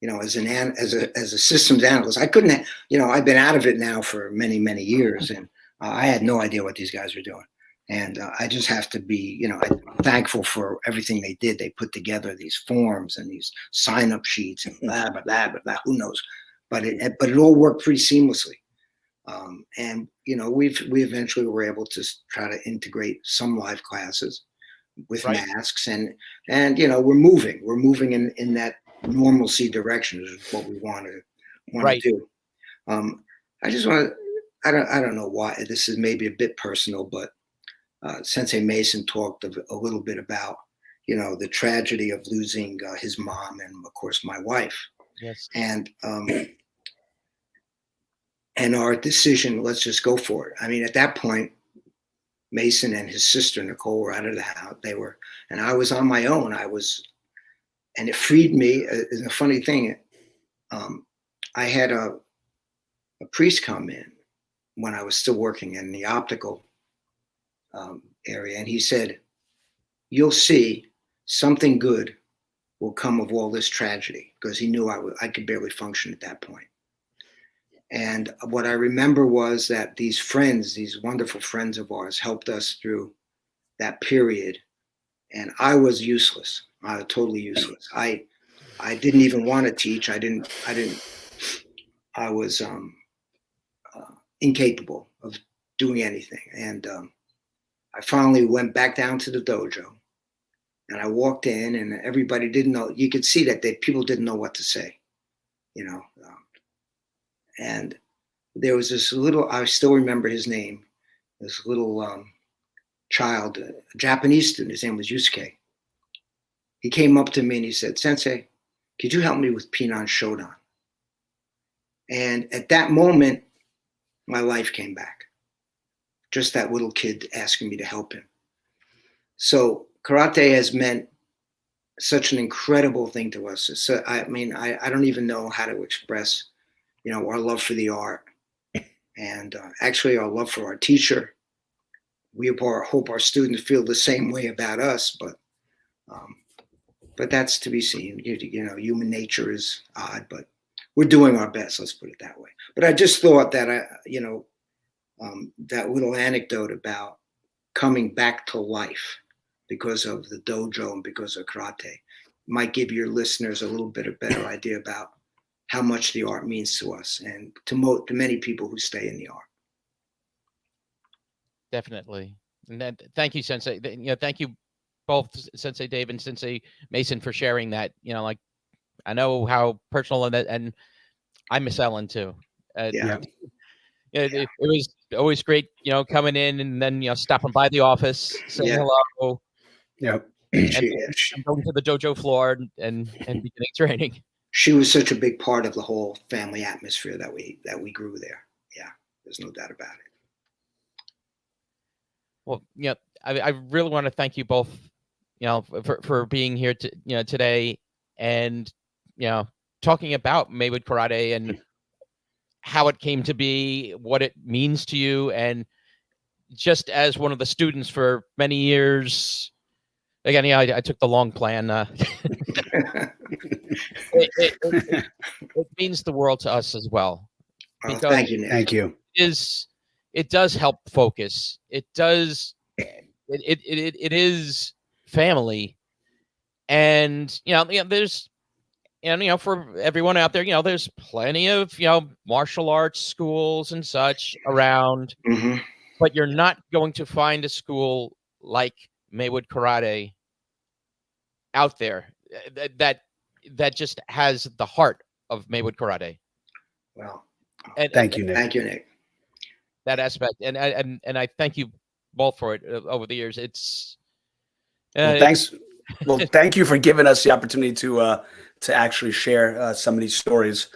As a systems analyst, I couldn't. I've been out of it now for many years, and I had no idea what these guys were doing. And I just have to be, I'm thankful for everything they did. They put together these forms and these sign-up sheets and blah blah blah blah blah. Who knows? But it all worked pretty seamlessly. And we eventually were able to try to integrate some live classes with masks, and we're moving in that normalcy direction is what we want to do. I just want to. I don't know why this is maybe a bit personal, but Sensei Mason talked a little bit about the tragedy of losing his mom and of course my wife. Yes. And our decision, let's just go for it. I mean, at that point, Mason and his sister Nicole were out of the house. And I was on my own. And it freed me. It's a funny thing. I had a priest come in when I was still working in the optical area, and he said, "You'll see something good will come of all this tragedy," because he knew I could barely function at that point. And what I remember was that these wonderful friends of ours, helped us through that period. And I was useless. I was totally useless. I didn't even want to teach. I was incapable of doing anything. And I finally went back down to the dojo, and I walked in, and everybody didn't know. You could see that people didn't know what to say, and there was this little, I still remember his name, this little child, a Japanese student, his name was Yusuke. He came up to me and he said, "Sensei, could you help me with Pinan Shodan?" And at that moment, my life came back. Just that little kid asking me to help him. So karate has meant such an incredible thing to us. So, I mean, I don't even know how to express our love for the art, and actually our love for our teacher. We hope our students feel the same way about us, but that's to be seen. Human nature is odd, but we're doing our best. Let's put it that way. But I just thought that that little anecdote about coming back to life because of the dojo and because of karate might give your listeners a little bit of better idea about how much the art means to us and to many people who stay in the art. Definitely. And then thank you, Sensei. Thank you both, Sensei Dave and Sensei Mason, for sharing that, I know how personal and I miss Ellen too. Yeah. It was always great, coming in and then stopping by the office, saying hello, Yep. and going to the dojo floor and beginning training. She was such a big part of the whole family atmosphere that we grew there. Yeah, there's no doubt about it. Well, I really want to thank you both, for being here today and talking about Maywood Karate and how it came to be, what it means to you, and just as one of the students for many years. Again, I took the long plan. It means the world to us as well. Because thank you, Nick. Thank you. It does help focus. It does. It is family, and there's, for everyone out there, there's plenty of martial arts schools and such around, but you're not going to find a school like Maywood Karate out there that just has the heart of Maywood Karate. Well, thank you, Nick. Thank you, Nick. That aspect, and I thank you both for it over the years. It's thanks. Well, thank you for giving us the opportunity to actually share some of these stories,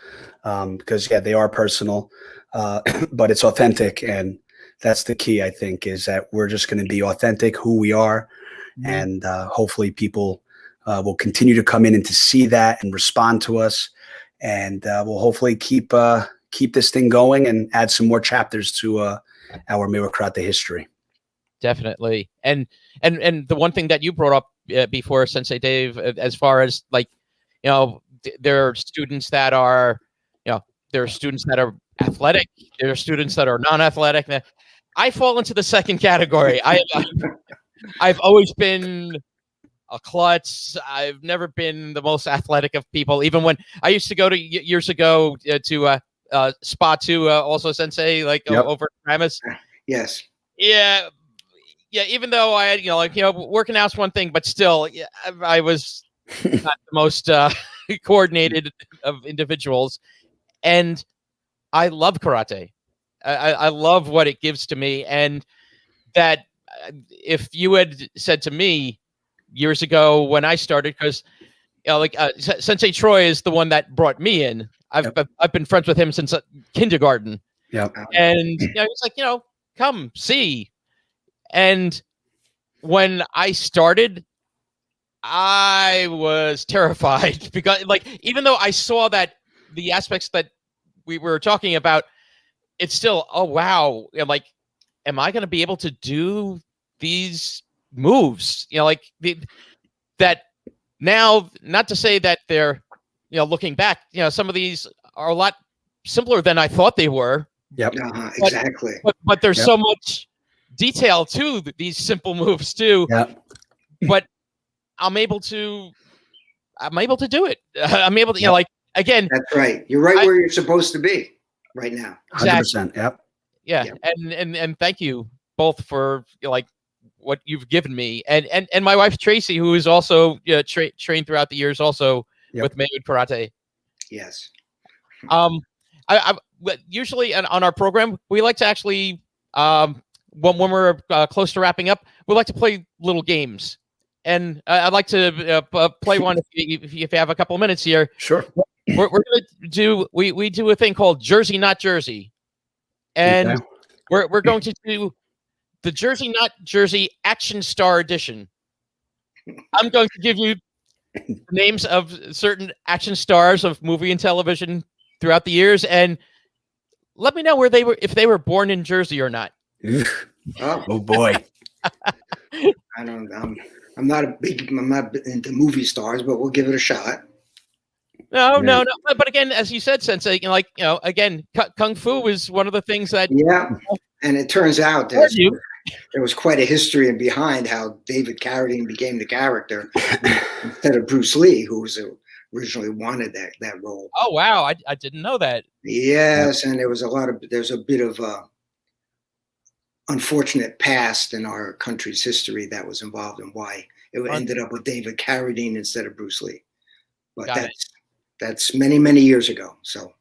because they are personal, but it's authentic, and that's the key. I think is that we're just going to be authentic, who we are, and hopefully people will continue to come in and to see that and respond to us, and we'll hopefully keep this thing going and add some more chapters to our Maywood Karate history. Definitely, and the one thing that you brought up before, Sensei Dave, as far as there are students that are, there are students that are athletic, there are students that are non-athletic. I fall into the second category. I've always been a klutz. I've never been the most athletic of people. Even when I used to go to years ago to Spa 2, also Sensei, over at Ramis. Yes. Yeah. Even though I had, working out's one thing, but still, I was not the most coordinated of individuals. And I love karate. I love what it gives to me. And that if you had said to me years ago when I started, because Sensei Troy is the one that brought me in. I've been friends with him since kindergarten. Yep. And he's like, come see. And when I started, I was terrified because, even though I saw that the aspects that we were talking about, it's still, oh wow, am I going to be able to do these moves? That now, not to say that they're, looking back, some of these are a lot simpler than I thought they were. Yep. Exactly. But there's so much detail to these simple moves too. Yep. But I'm able to do it. I'm able to, again. That's right. You're right where you're supposed to be right now. Exactly. 100%. Yep. Yeah. And thank you both for what you've given me, and my wife Tracy, who is also trained throughout the years, also with Maywood Karate. Yes. I usually on our program we like to actually when we're close to wrapping up, we like to play little games, and I'd like to play one if you have a couple of minutes here. Sure. We're gonna do we do a thing called Jersey Not Jersey, and we're going to do the Jersey Not Jersey Action Star Edition. I'm going to give you the names of certain action stars of movie and television throughout the years, and let me know if they were born in Jersey or not. Oh boy. I'm not into movie stars, but we'll give it a shot. No. But again, as you said, Sensei, again, Kung Fu is one of the things that. Yeah. And it turns out there was quite a history behind how David Carradine became the character instead of Bruce Lee, who was originally wanted that role. Oh wow, I didn't know that. Yes, and there's a bit of unfortunate past in our country's history that was involved in why it ended up with David Carradine instead of Bruce Lee. But that's many, many years ago. So,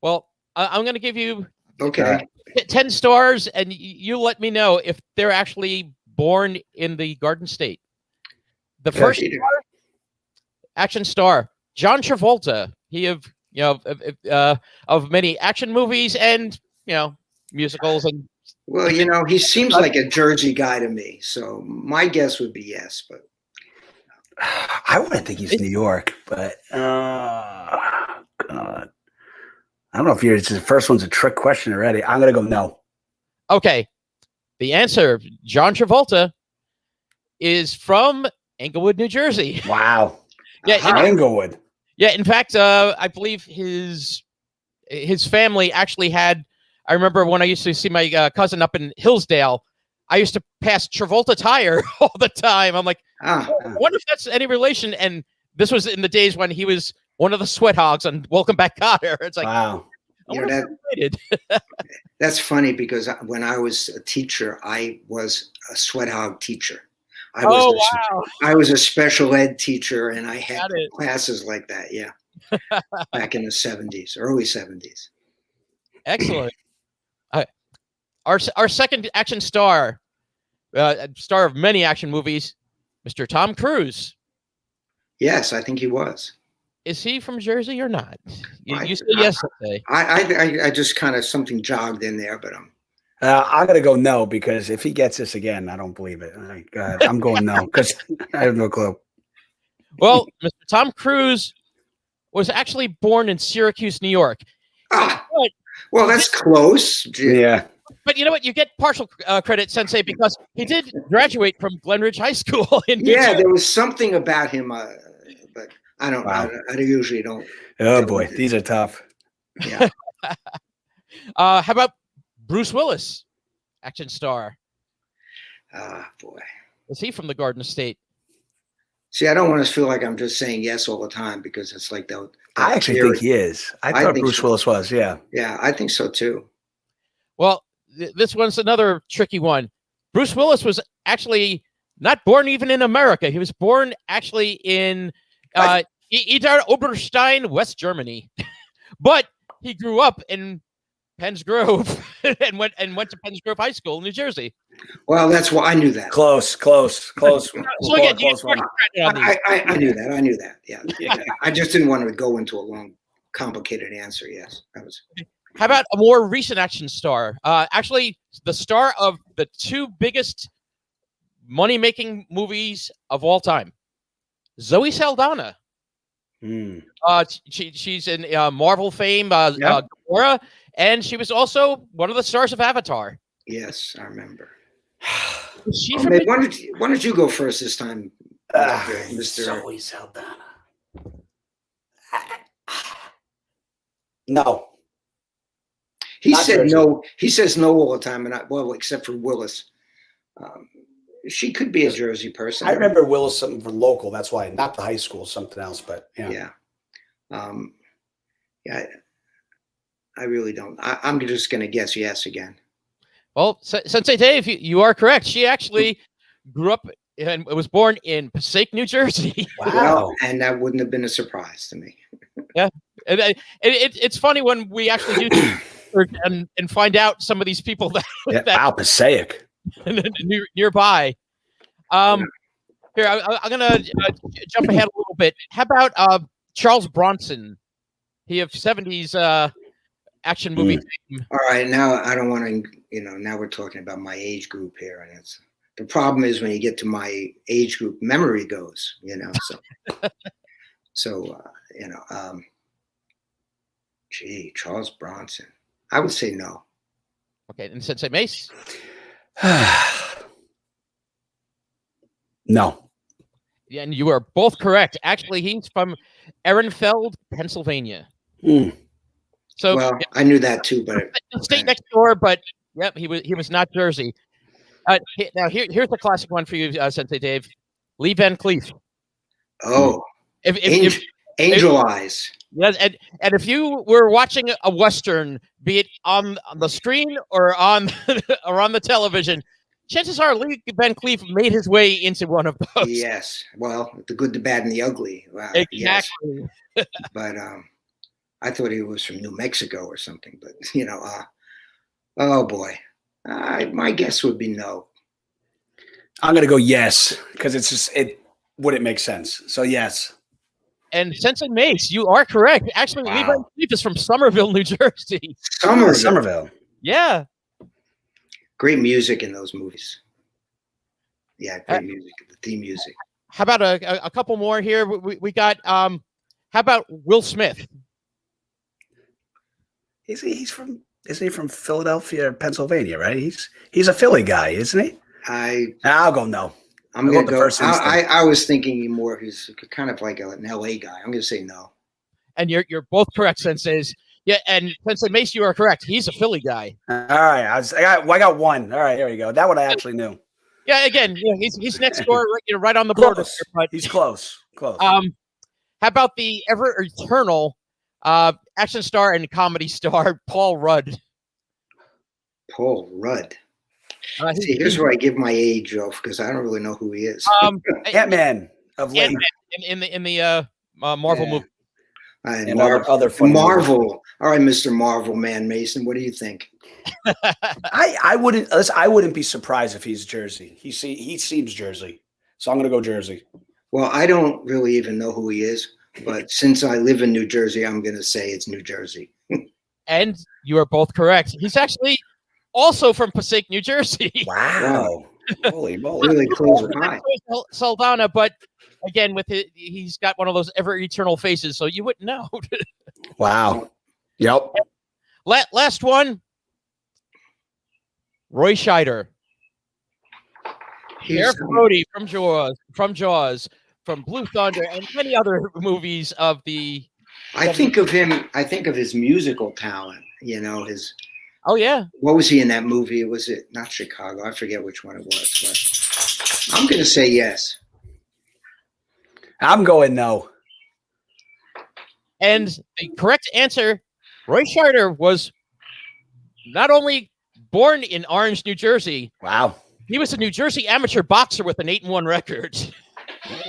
Well, I'm going to give you okay. 10 stars, and you let me know if they're actually born in the Garden State. The first action star, John Travolta. He of many action movies and musicals and. Well, he seems like a Jersey guy to me, so my guess would be yes. But I wouldn't think he's New York, but God. I don't know if the first one's a trick question already. I'm gonna go no. Okay, the answer, John Travolta, is from Englewood, New Jersey. Wow. Yeah, Englewood. Yeah, in fact, I believe his family actually had. I remember when I used to see my cousin up in Hillsdale, I used to pass Travolta Tire all the time. I'm like, I wonder if that's any relation. And this was in the days when he was one of the sweat hogs on Welcome Back, Kotter. It's like, wow. That's funny because when I was a teacher, I was a sweat hog teacher. I was a special ed teacher, and I had classes like that. Yeah, back in the 70s, early 70s. Excellent. Our second action star, star of many action movies, Mr. Tom Cruise. Yes, I think he was. Is he from Jersey or not? You say yes. I just kind of something jogged in there, but I'm gonna go no because if he gets this again, I don't believe it. I'm going no because I have no clue. Well, Mr. Tom Cruise was actually born in Syracuse, New York. Well, that's close. Yeah. But you know what? You get partial credit, Sensei, because he did graduate from Glenridge High School. There was something about him, but I don't. Wow. I usually don't. Oh boy, these are tough. Yeah. How about Bruce Willis, action star? Boy, is he from the Garden State? See, I don't want to feel like I'm just saying yes all the time because it's like that. I actually think he is. I thought Bruce Willis was. Yeah. Yeah, I think so too. Well, this one's another tricky one. Bruce Willis was actually not born even in America. He was born actually in Idar Oberstein, West Germany, but he grew up in Penns Grove and went to Penns Grove High School in New Jersey. Well, that's why I knew that. Close. So again, I knew that. I knew that. Yeah. I just didn't want to go into a long, complicated answer. Yes, that was. How about a more recent action star? Actually, the star of the two biggest money-making movies of all time, Zoe Saldana. She's in Marvel fame, Gamora, and she was also one of the stars of Avatar. Yes, I remember. Why don't you go first this time, Mr. Zoe Saldana? No. He said no. He says no all the time, and except for Willis. She could be a Jersey person. I remember Willis something from local. That's why, not the high school, something else. But yeah. I really don't. I'm just going to guess yes again. Well, Sensei Dave, you are correct. She actually grew up and was born in Passaic, New Jersey. Wow. Well, and that wouldn't have been a surprise to me. Yeah. It's funny when we actually do and find out some of these people that Passaic nearby. Here, I'm gonna jump ahead a little bit. How about Charles Bronson? He of 70s action movie. All right, now I don't want to. Now we're talking about my age group here, and the problem is when you get to my age group, memory goes. Charles Bronson. I would say no. Okay, and Sensei Mace? No. Yeah, and you are both correct. Actually, he's from Ehrenfeld, Pennsylvania. So, well, I knew that too, but the state next door. But yep, he was not Jersey. Now here's the classic one for you, Sensei Dave. Lee Van Cleef. Oh, Angel Eyes. Yes, and if you were watching a Western, be it on the screen or on or on the television, chances are Lee Van Cleef made his way into one of those. Yes. Well, the good, the bad, and the ugly. Exactly. Yes. But I thought he was from New Mexico or something. But oh boy, my guess would be no. I'm gonna go yes because it wouldn't make sense. So yes. And Sensei Mace, you are correct. Actually, Lee Van Cleef is from Somerville, New Jersey. Somerville. Yeah. Great music in those movies. Yeah, great music. The theme music. How about a couple more here? We got. How about Will Smith? Isn't he from Philadelphia, Pennsylvania? Right. He's a Philly guy, isn't he? I'll go no. I'm going to go. I was thinking more. He's kind of like an LA guy. I'm going to say no. And you're both correct, Senseis. Yeah, and Sensei Mace, you are correct. He's a Philly guy. All right, I got one. All right, there you go. That one I actually knew. Yeah, again, he's next door, right on the border. But he's close. How about the ever eternal action star and comedy star Paul Rudd? Paul Rudd. See, here's where I give my age off because I don't really know who he is. Ant-Man of late. In the Marvel movie. And other Marvel. Movies. All right, Mr. Marvel Man Mason, what do you think? I wouldn't be surprised if he's Jersey. He seems Jersey, so I'm gonna go Jersey. Well, I don't really even know who he is, but since I live in New Jersey, I'm gonna say it's New Jersey. And you are both correct. He's actually also from Passaic, New Jersey. Wow. Holy moly. Really close by. Saldana, but again, he's got one of those ever eternal faces, so you wouldn't know. Wow. Yep. Last one. Roy Scheider. Sheriff Brody from Jaws, from Blue Thunder, and many other movies of the. I think of his musical talent. His. Oh yeah. What was he in that movie? Was it not Chicago? I forget which one it was. But I'm going to say yes. I'm going no. And the correct answer, Roy Scheider was not only born in Orange, New Jersey. Wow. He was a New Jersey amateur boxer with an 8-1 record.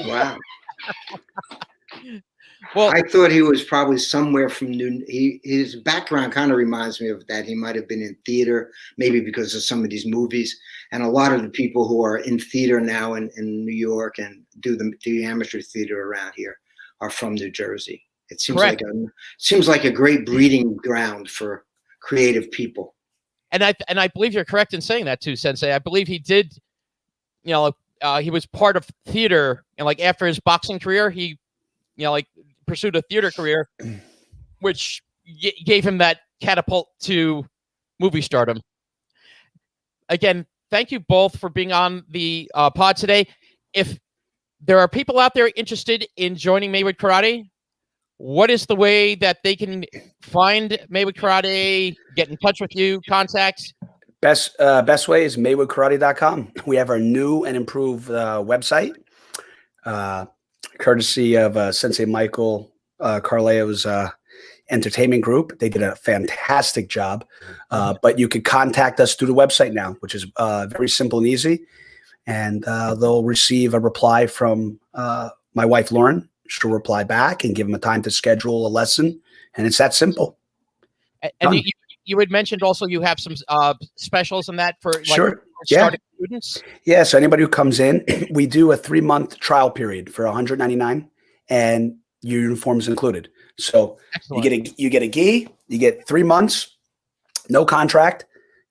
Wow. Well, I thought he was probably somewhere from his background kind of reminds me of that. He might have been in theater, maybe because of some of these movies. And a lot of the people who are in theater now in New York and do the amateur theater around here are from New Jersey. It seems like a great breeding ground for creative people. And I believe you're correct in saying that too, Sensei. I believe he did, he was part of theater, and like after his boxing career, he, pursued a theater career, which gave him that catapult to movie stardom. Again, thank you both for being on the pod today. If there are people out there interested in joining Maywood Karate, what is the way that they can find Maywood Karate, get in touch with you, contact? Best way is maywoodkarate.com. We have our new and improved website, courtesy of Sensei Michael Carleo's entertainment group. They did a fantastic job, but you can contact us through the website now, which is very simple and easy. And they'll receive a reply from my wife, Lauren. She'll reply back and give them a time to schedule a lesson. And it's that simple. And you had mentioned also you have some specials in that for sure. Starting students. Yeah. So anybody who comes in, we do a 3-month trial period for $199 and your uniforms included. So you get a gi, you get 3 months, no contract,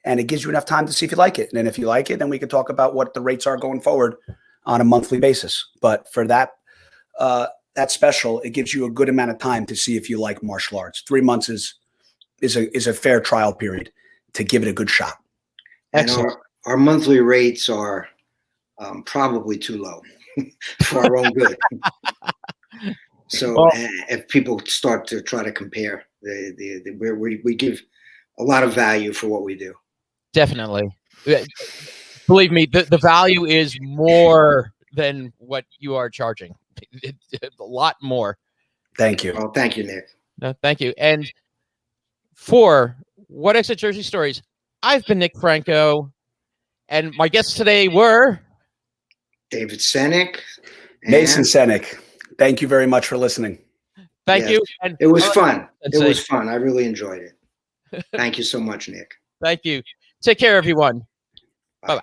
and it gives you enough time to see if you like it. And then if you like it, then we can talk about what the rates are going forward on a monthly basis. But for that special, it gives you a good amount of time to see if you like martial arts. 3 months is a fair trial period to give it a good shot. Excellent. And our monthly rates are probably too low for our own good. So if people start to try to compare, we give a lot of value for what we do. Definitely. Believe me, the value is more than what you are charging. A lot more. Thank you. Well, thank you, Nick. No, thank you. And for What Exit Jersey Stories, I've been Nick Franco. And my guests today were David Senek. Mason Senek. Thank you very much for listening. Thank Yes. you. And It was fun. It Sensei. was fun. I really enjoyed it. Thank you so much, Nick. Thank you. Take care, everyone. Bye. Bye-bye.